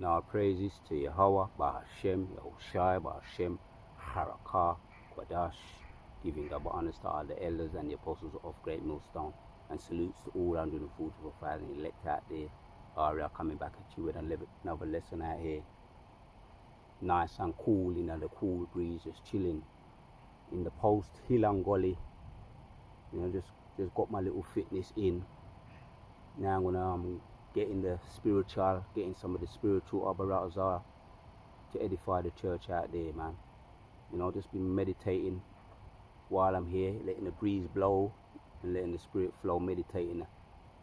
Our praises to Yahweh, Bahashem, Yahushai, Bahashem, Harakah, Quadash, giving double honors to all the elders and the apostles of Great Millstone, and salutes to all 144,000 elect out there. We are coming back at you with another lesson out here. Nice and cool, the cool breeze, just chilling in the post Hilangoli. Just got my little fitness in. Now I'm gonna get in the spiritual, getting some of the spiritual abarazah to edify the church out there, man. Just been meditating while I'm here, letting the breeze blow and letting the spirit flow, meditating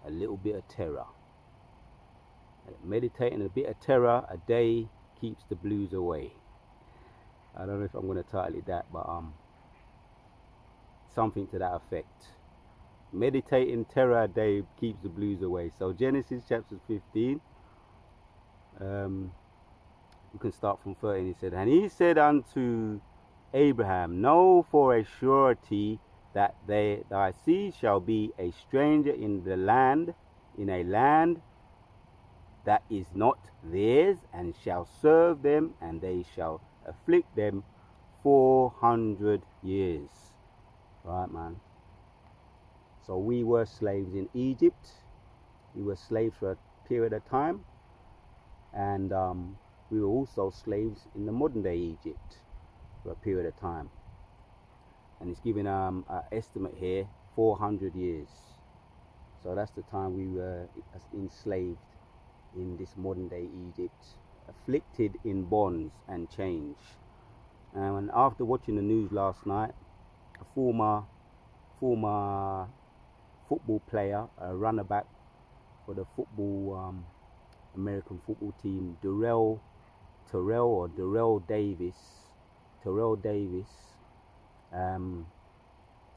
a little bit of terror. Meditating a bit of terror a day keeps the blues away. I don't know if I'm gonna title it that, but something to that effect. Meditating terror a day keeps the blues away. So Genesis chapter 15, we can start from 13. He said, and he said unto Abraham, know for a surety that thy seed shall be a stranger in a land that is not theirs, and shall serve them, and they shall afflict them 400 years. Right, man. So we were slaves in Egypt. We were slaves for a period of time, and we were also slaves in the modern day Egypt for a period of time. And it's giving an estimate here, 400 years. So that's the time we were enslaved in this modern day Egypt, afflicted in bonds and chains. And after watching the news last night, a former football player, a runner back for the American football team, Terrell Davis.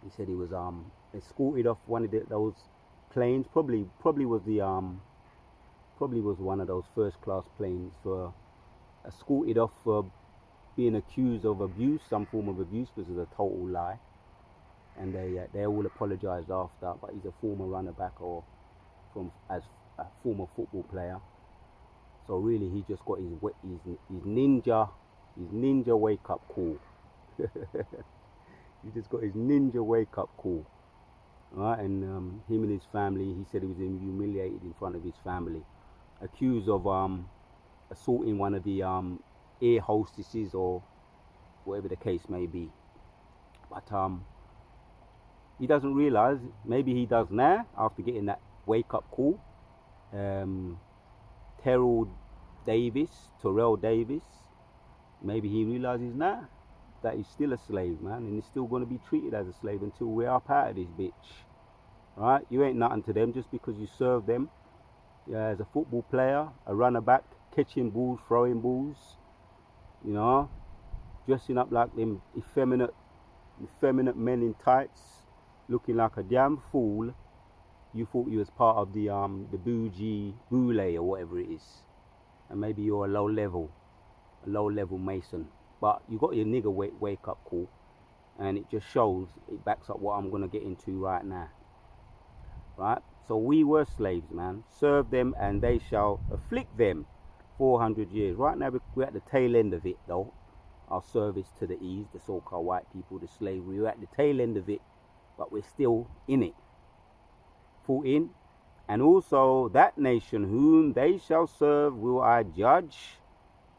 He said he was escorted off one of those planes. Probably was one of those first class planes, for escorted off for being accused of abuse, some form of abuse, which is a total lie. And they all apologized after, but he's a former runner back as a former football player. So really, he just got his ninja wake up call. He just got his ninja wake up call. Right, and him and his family, he said he was humiliated in front of his family, accused of assaulting one of the air hostesses or whatever the case may be. But he doesn't realize, maybe he does now after getting that wake up call. Terrell Davis, maybe he realizes now that he's still a slave, man, and he's still going to be treated as a slave until we're up out of this bitch. Right? You ain't nothing to them just because you serve them. As a football player, a runner back, catching balls, throwing balls, dressing up like them effeminate men in tights, looking like a damn fool. You thought you was part of the bougie boule or whatever it is, and maybe you're a low level mason, but you got your nigga wake up call, and it just shows, it backs up what I'm gonna get into right now. Right? So we were slaves, man. Serve them, and they shall afflict them 400 years. Right now we're at the tail end of it, though. Our service to the East, the so-called white people, the slavery, we're at the tail end of it, but we're still in it. Full in. And also that nation whom they shall serve will I judge,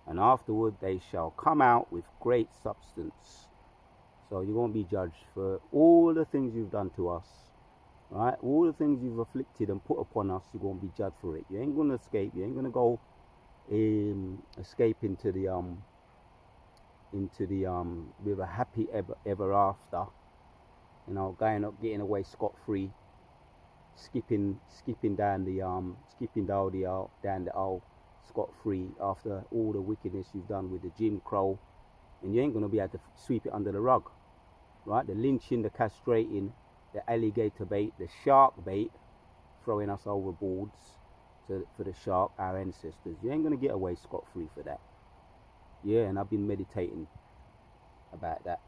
and afterward they shall come out with great substance. So you're going to be judged for all the things you've done to us. Right? All the things you've afflicted and put upon us, you're going to be judged for it. You ain't going to escape. You ain't going to go escape into the with a happy ever after. Going up, getting away scot-free, skipping down the aisle scot-free after all the wickedness you've done with the Jim Crow, and you ain't going to be able to sweep it under the rug. Right? The lynching, the castrating, the alligator bait, the shark bait, throwing us overboards for the shark, our ancestors. You ain't going to get away scot-free for that. Yeah, and I've been meditating about that.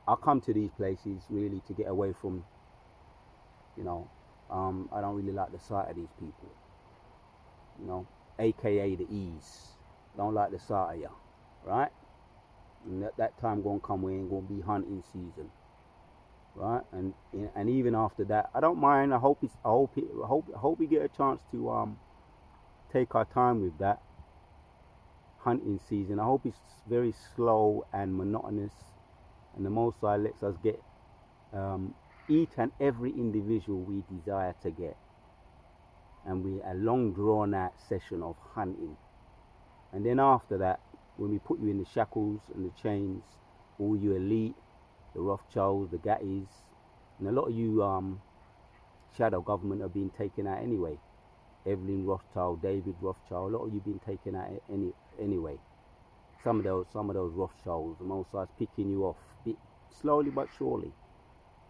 I come to these places really to get away from, I don't really like the sight of these people. aka the ease. Don't like the sight of ya, right? And that time gonna come, we ain't gonna be hunting season, right? And even after that, I don't mind. I hope we get a chance to take our time with that hunting season. I hope it's very slow and monotonous, and the Most High lets us get each and every individual we desire to get, and we a long drawn out session of hunting. And then after that, when we put you in the shackles and the chains, all you elite, the Rothschilds, the Gatties, and a lot of you shadow government are being taken out anyway. Evelyn Rothschild, David Rothschild, a lot of you been taken out anyway. Some of those Rothschilds, the Most High's picking you off, slowly but surely.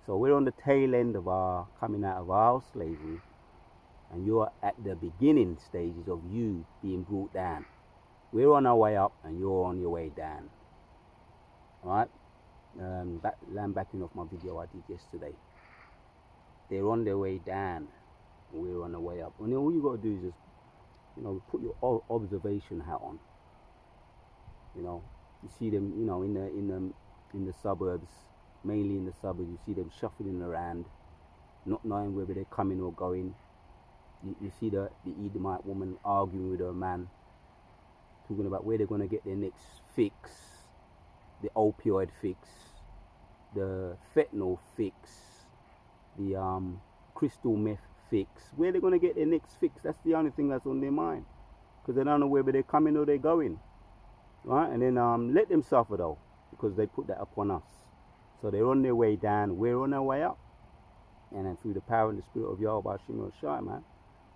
So we're on the tail end of our coming out of our slavery, and you're at the beginning stages of you being brought down. We're on our way up, and you're on your way down. Alright? Backing off my video I did yesterday. They're on their way down, and we're on the way up. And all you got to do is just, put your observation hat on. You see them, in the suburbs, mainly in the suburbs. You see them shuffling around, not knowing whether they're coming or going. You see the Edomite woman arguing with her man, talking about where they're going to get their next fix, the opioid fix, the fentanyl fix, the crystal meth fix. Where they're going to get their next fix, that's the only thing that's on their mind, because they don't know whether they're coming or they're going, right? And then let them suffer though, because they put that upon us. So they're on their way down, we're on our way up, and then through the power and the spirit of Yahweh Shem Shai, man.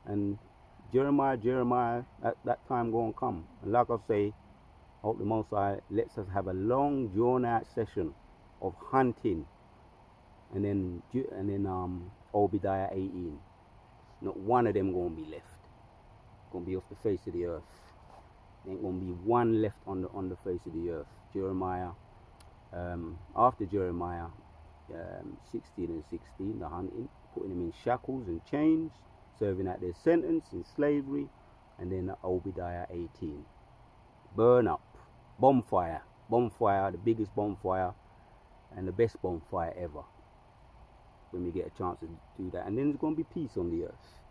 And Jeremiah, that time gonna come. And like I say, I hope the Most High lets us have a long, drawn-out session of hunting, and then Obadiah 18. Not one of them gonna be left. Gonna be off the face of the earth. There ain't gonna be one left on the face of the earth. Jeremiah, after Jeremiah 16 and 16, the hunting, putting them in shackles and chains, serving out their sentence in slavery, and then Obadiah 18. Burn up, bonfire, the biggest bonfire and the best bonfire ever, when we get a chance to do that. And then there's going to be peace on the earth.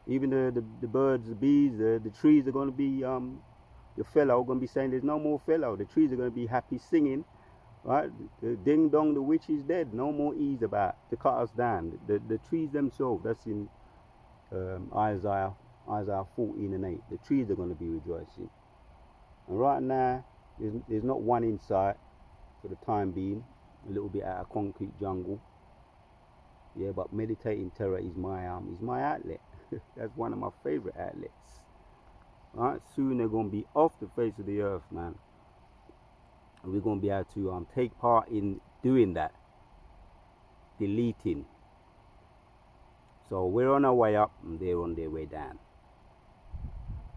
Even the birds, the bees, the trees are going to be, your fellow are going to be saying there's no more fellow. The trees are going to be happy singing, right? The ding dong, the witch is dead. No more ease about to cut us down. The trees themselves, that's in Isaiah 14 and 8. The trees are going to be rejoicing. And right now, there's not one in sight for the time being. A little bit out of concrete jungle. Yeah, but meditating terror is my outlet. That's one of my favorite outlets. Right, soon they're going to be off the face of the earth, man. And we're going to be able to take part in doing that, deleting. So we're on our way up, and they're on their way down.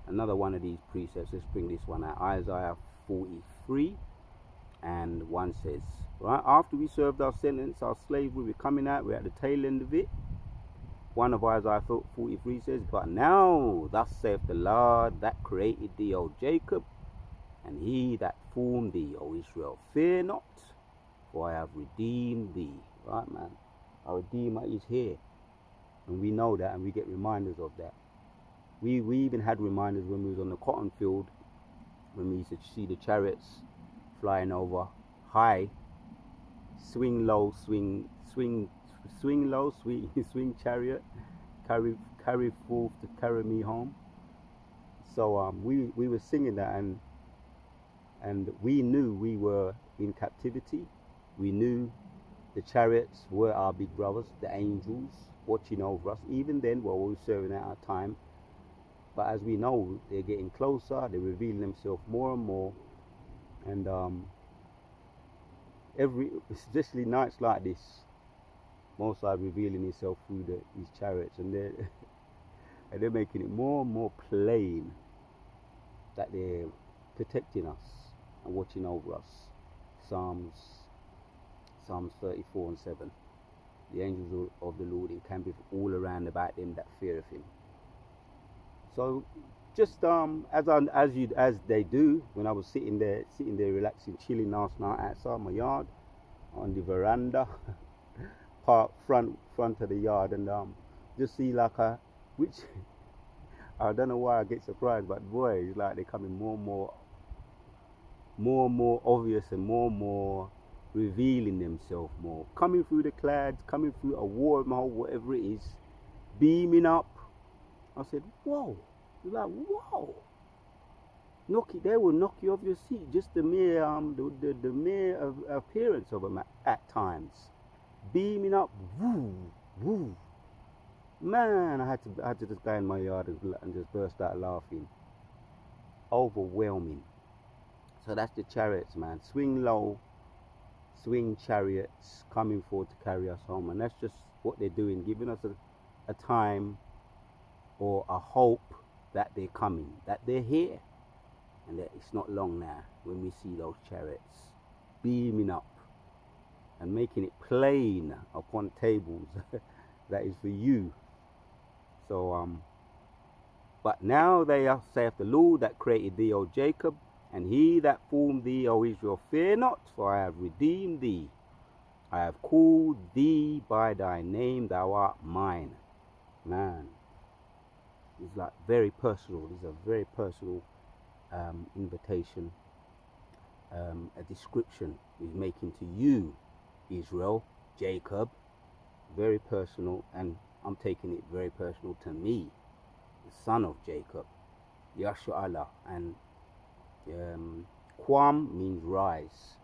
Another one of these precepts, let's bring this one out. Isaiah 43 and 1 says, right, after we served our sentence, our slavery, we're coming out, we're at the tail end of it. One of Isaiah 43 says, but now, thus saith the Lord that created thee, O Jacob, and he that formed thee, O Israel, fear not, for I have redeemed thee. Right, man? Our Redeemer is here. And we know that, and we get reminders of that. We even had reminders when we was on the cotton field, when we used to see the chariots flying over high, swing low, swing chariot, carry forth to carry me home. So we were singing that, and we knew we were in captivity. We knew the chariots were our big brothers, the angels watching over us. Even then, while we were serving out our time. But as we know, they're getting closer, they're revealing themselves more and more. And especially nights like this, Most High revealing himself through these chariots, and they're making it more and more plain that they're protecting us and watching over us. Psalms 34 and 7. The angels of the Lord encampeth all around about them that feareth him. So just as they do when I was sitting there relaxing, chilling last night outside my yard on the veranda, part front of the yard, and just see like a which I don't know why I get surprised, but boy, it's like they're coming more and more obvious and more revealing themselves more, coming through the clouds, coming through a wormhole, whatever it is, beaming up. I said, whoa. It's like, whoa. They will knock you off your seat. Just the mere the mere appearance of them at times, beaming up, woo, woo. Man, I had to just go in my yard and just burst out laughing. Overwhelming. So that's the chariots, man. Swing low, swing chariots coming forward to carry us home, and that's just what they're doing, giving us a time or a hope that they're coming, that they're here, and that it's not long now when we see those chariots beaming up and making it plain upon tables that is for you. So but now they saith the Lord that created thee, O Jacob, and he that formed thee, O Israel, fear not, for I have redeemed thee. I have called thee by thy name, thou art mine. Man, it's like very personal. It's a very personal invitation, a description he's making to you, Israel, Jacob. Very personal, and I'm taking it very personal to me, the son of Jacob, Yashu'Allah. And Kwam means rise.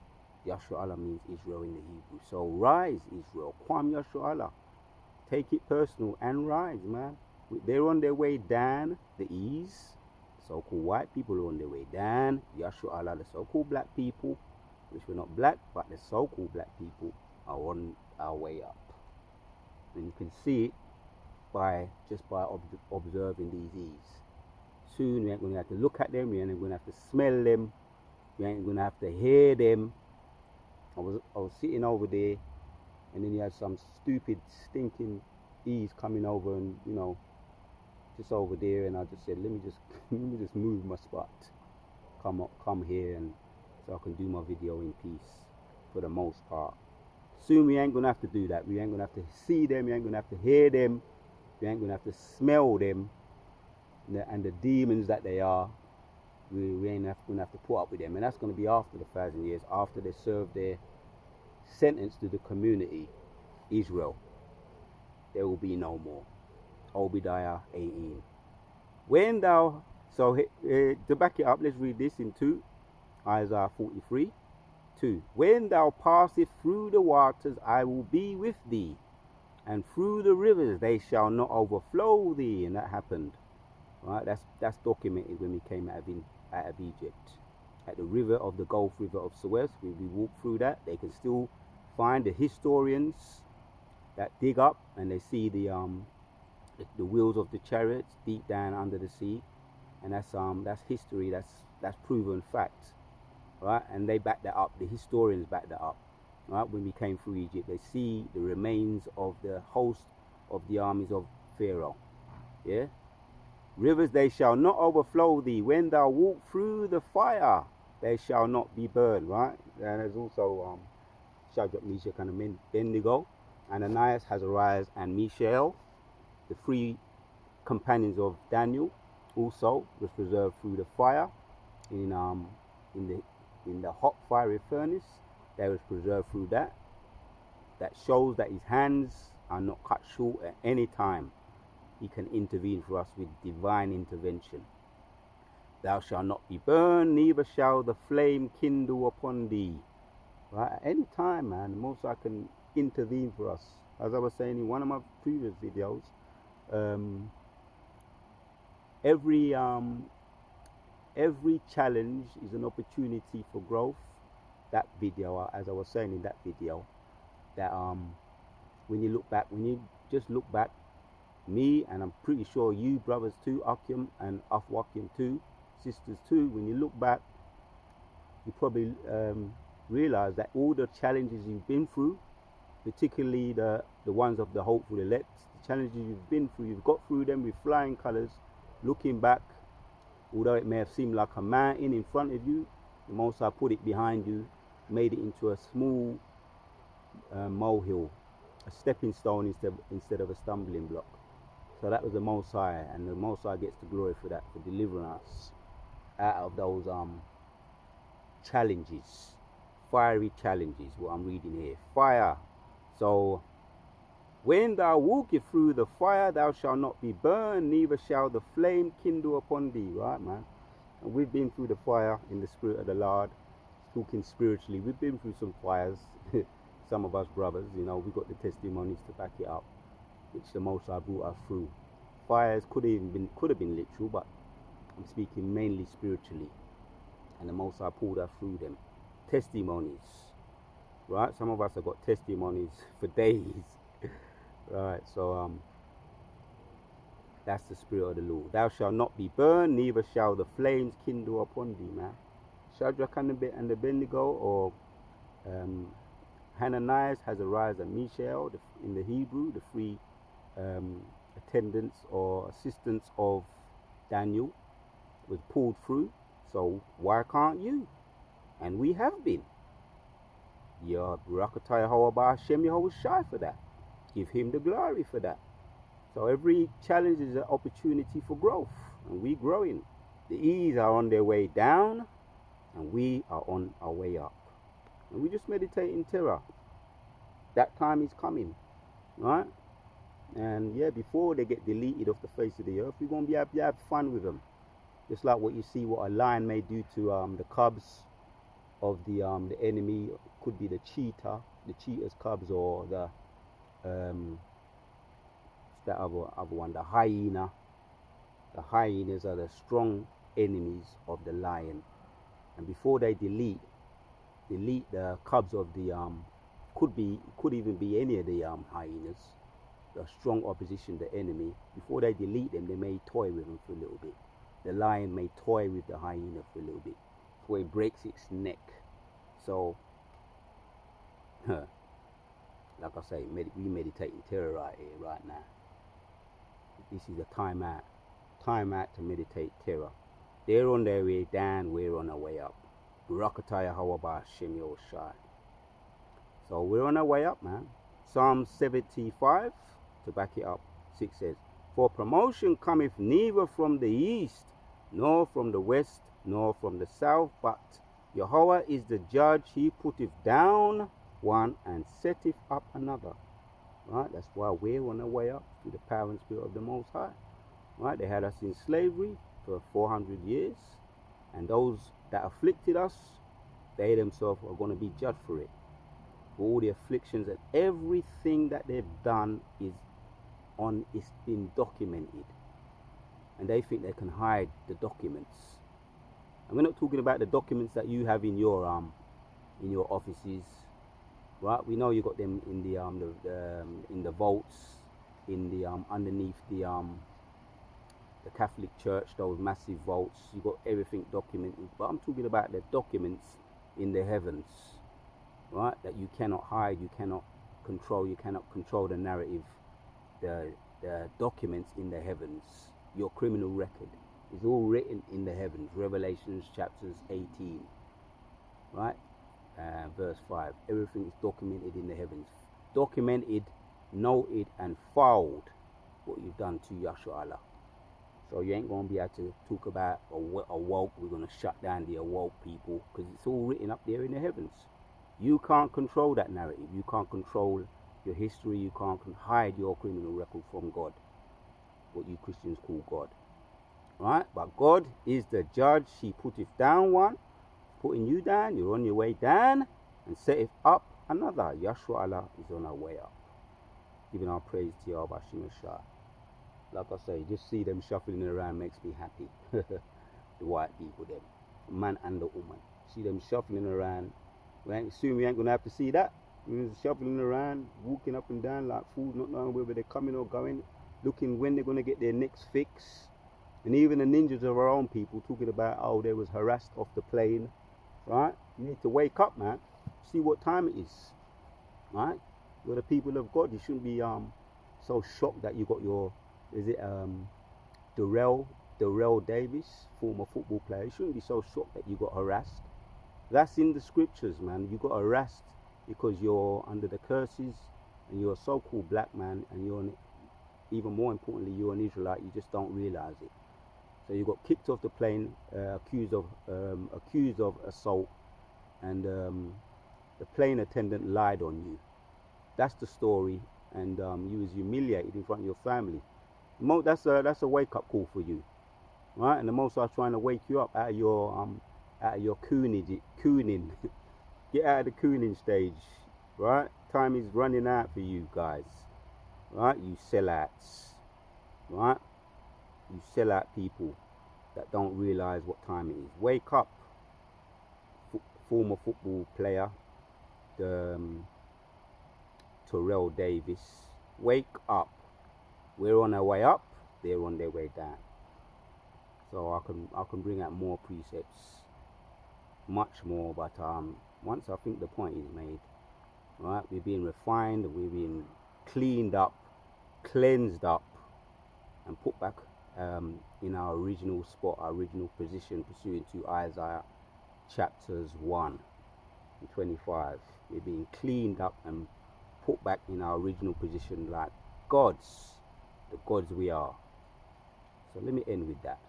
Yashu'Allah means Israel in the Hebrew. So rise, Israel. Kwam Yashu'Allah. Take it personal and rise, man. They're on their way down the east. So-called white people are on their way down. Yashu'Allah, the so-called black people, which we're not black, but the so-called black people are on our way up. And you can see it by observing these E's. Soon we ain't going to have to look at them, we ain't going to have to smell them, we ain't going to have to hear them. I was sitting over there, and then you had some stupid stinking E's coming over, and just over there, and I just said, let me just move my spot, come here, and so I can do my video in peace for the most part. Soon we ain't gonna have to do that. We ain't gonna have to see them. We ain't gonna have to hear them. We ain't gonna have to smell them, and the demons that they are. We ain't gonna have to put up with them, and that's gonna be after the 1,000 years, after they serve their sentence to the community, Israel. There will be no more. Obadiah 18. To back it up, let's read this in 2, Isaiah 43. 2. When thou passest through the waters, I will be with thee, and through the rivers they shall not overflow thee. And that happened, right? That's documented when we came out of Egypt, at the river of the Gulf River of Suez. We walked through that. They can still find the historians that dig up, and they see the wheels of the chariots deep down under the sea, and that's history. That's proven fact. Right, and they back that up. The historians back that up. Right, when we came through Egypt, they see the remains of the host of the armies of Pharaoh. Yeah, rivers they shall not overflow thee. When thou walk through the fire, they shall not be burned. Right, and there's also Shadrach, Meshach, and Abednego, Ananias, Azariah, and Mishael, the 3 companions of Daniel, also was preserved through the fire in the hot fiery furnace. They was preserved through that. That shows that his hands are not cut short at any time. He can intervene for us with divine intervention. Thou shalt not be burned, neither shall the flame kindle upon thee. Right? At any time, man, the Most High can intervene for us. As I was saying in one of my previous videos, every challenge is an opportunity for growth. That video, as I was saying in that video, that when you just look back, me, and I'm pretty sure you brothers too, Akim and Afwakim too, sisters too, when you look back, you probably realize that all the challenges you've been through, particularly the ones of the hopeful elect, the challenges you've been through, you've got through them with flying colors, looking back, although it may have seemed like a mountain in front of you, the Most High put it behind you, made it into a small molehill, a stepping stone instead of a stumbling block. So that was the Most High, and the Most High gets the glory for that, for delivering us out of those challenges, fiery challenges. What I'm reading here, fire. So when thou walkest through the fire, thou shalt not be burned, neither shall the flame kindle upon thee. Right, man? And we've been through the fire in the spirit of the Lord, talking spiritually. We've been through some fires. Some of us brothers, you know, we got the testimonies to back it up, which the Most High brought us through. Fires could have been literal, but I'm speaking mainly spiritually, and the Most High pulled us through them. Testimonies, right? Some of us have got testimonies for days, right? So that's the spirit of the Lord. Thou shalt not be burned, neither shall the flames kindle upon thee, man. Shadrach and Abednego, or Hananias, Azariah, and Mishael, in the Hebrew, the three attendants or assistants of Daniel, was pulled through. So why can't you? And we have been. Ya Barakatah Hawaba Hashem Yahushai for that. Give him the glory for that. So every challenge is an opportunity for growth, and we growing. The E's are on their way down, and we are on our way up. And we just meditate in terror. That time is coming, right? And yeah, before they get deleted off the face of the earth, we're going to be able to have fun with them. Just like what you see what a lion may do to the cubs of the enemy. Could be the cheetah's cubs, or the that other one, the hyena. The hyenas are the strong enemies of the lion, and before they delete the cubs of the could even be any of the hyenas, the strong opposition, the enemy. Before they delete them, they may toy with them for a little bit. The lion may toy with the hyena for a little bit before it breaks its neck. So, like I say, we meditate in terror right here, right now. This is a time out to meditate terror. They're on their way down, we're on our way up. Barakatah Hawaba Hashem Yahushai. So we're on our way up, man. Psalm 75, to back it up, 6 says, for promotion cometh neither from the east, nor from the west, nor from the south, but Jehovah is the judge. He putteth down one and setteth up another. Right? That's why we're on our way up through the power and spirit of the Most High. Right? They had us in slavery for 400 years, and those that afflicted us, they themselves are going to be judged for it. For all the afflictions and everything that they've done it's been documented, and they think they can hide the documents. And we're not talking about the documents that you have in your offices, right? We know you got them in the vaults, in the underneath the Catholic Church, those massive vaults. You got everything documented, but I'm talking about the documents in the heavens, right? That you cannot hide, you cannot control the narrative. The documents in the heavens, your criminal record is all written in the heavens. Revelations chapters 18, right? Verse 5. Everything is documented in the heavens. Documented, noted, and filed what you've done to Yahshua Allah. So you ain't going to be able to talk about awoke. We're going to shut down the awoke people, because it's all written up there in the heavens. You can't control that narrative. You can't control your history. You can't hide your criminal record from God, what you Christians call God, right? But God is the judge. He putteth down one, putting you down, you're on your way down, and setteth up another. Yahshua Allah is on our way up. Giving our praise to Yahweh Hashem Shah. Like I say, just see them shuffling around makes me happy. The white people, them, the man and the woman. See them shuffling around. Soon we ain't gonna have to see that. We're shuffling around, walking up and down like fools, not knowing whether they're coming or going, looking when they're going to get their next fix. And even the ninjas of our own people talking about, oh, they was harassed off the plane, right? You need to wake up, man. See what time it is, right? You're the people of God. You shouldn't be so shocked that you got your, Durrell Darrell Davis, former football player. You shouldn't be so shocked that you got harassed. That's in the scriptures, man. You got harassed because you're under the curses and you're a so-called black man, and even more importantly, you're an Israelite. You just don't realize it. So you got kicked off the plane, accused of assault, and the plane attendant lied on you. That's the story, and you was humiliated in front of your family. That's a wake-up call for you, right? And the Most High's trying to wake you up out of your cooning. Get out of the cooning stage, right? Time is running out for you guys, right? You sellouts, right? You sellout people that don't realize what time it is. Wake up, former football player, Terrell Davis. Wake up. We're on our way up. They're on their way down. So I can bring out more precepts, much more. But once I think the point is made, right? We're being refined. We're being cleaned up, cleansed up, and put back in our original spot, our original position, pursuant to Isaiah chapters 1 and 25. We're being cleaned up and put back in our original position like gods, the gods we are. So let me end with that.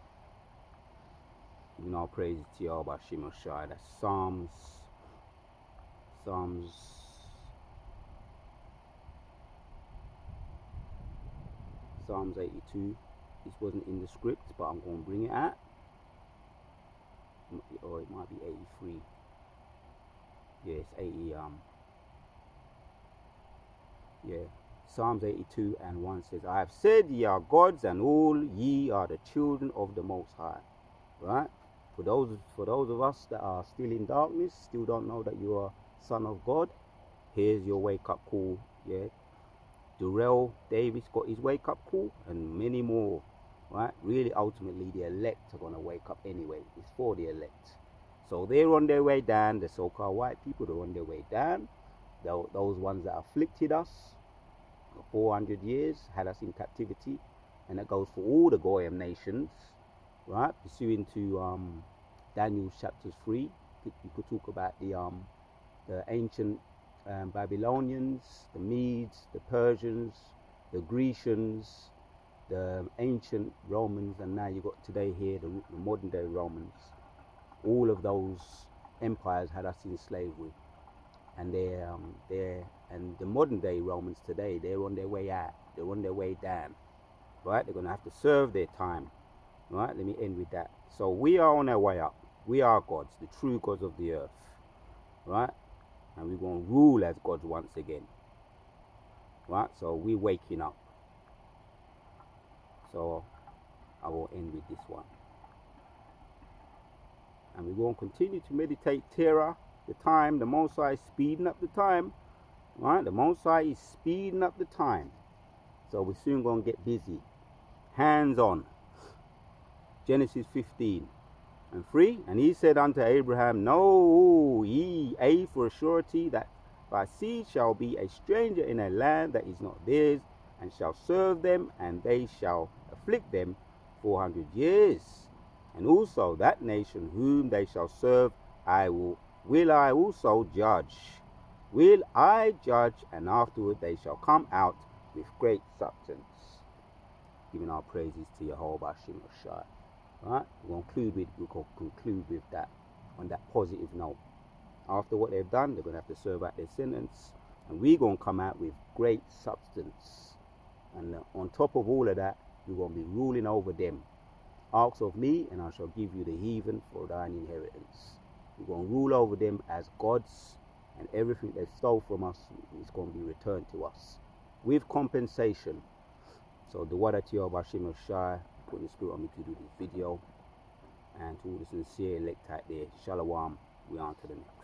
Giving all praise to Yahweh Shema Shai. That's Psalms 82. This wasn't in the script, but I'm going to bring it out. Or it might be 83. Yeah, it's 80. Yeah, Psalms 82 and 1 says, I have said ye are gods, and all ye are the children of the Most High. Right? For those of us that are still in darkness, still don't know that you are son of God, here's your wake up call. Yeah, Darrell Davis got his wake up call, and many more. Right? Really, ultimately, the elect are gonna wake up anyway. It's for the elect. So they're on their way down. The so-called white people, they're on their way down. Those ones that afflicted us for 400 years, had us in captivity, and that goes for all the Goyim nations, right? Pursuing to Daniel chapters 3, you could talk about the ancient Babylonians, the Medes, the Persians, the Grecians, the ancient Romans, and now you got today here the modern day Romans. All of those empires had us in slavery, and and the modern day Romans today, they're on their way out, they're on their way down, right? They're going to have to serve their time, right? Let me end with that. So we are on our way up. We are gods, the true gods of the earth, right? And we're going to rule as gods once again, right? So we're waking up. So I will end with this one. And we're going to continue to meditate Terah, the time. The Most High is speeding up the time, right? The Most High is speeding up the time. So we're soon going to get busy. Hands on. Genesis 15 and 3. And he said unto Abraham, know ye for a surety that thy seed shall be a stranger in a land that is not theirs, and shall serve them, and they shall afflict them 400 years. And also that nation whom they shall serve, will I also judge. Will I judge, and afterward they shall come out with great substance. Giving our praises to Jehovah Shema Shai. Right? We'll conclude with that, on that positive note. After what they've done, they're going to have to serve out their sentence, and we're going to come out with great substance. And on top of all of that, we're going to be ruling over them. Ask of me, and I shall give you the heathen for thine inheritance. We're going to rule over them as gods, and everything they stole from us is going to be returned to us with compensation. So the Wadati of Hashim of Shai, putting the spirit on me to do this video, and to all the sincere elect out there, Shalom, we on to the next.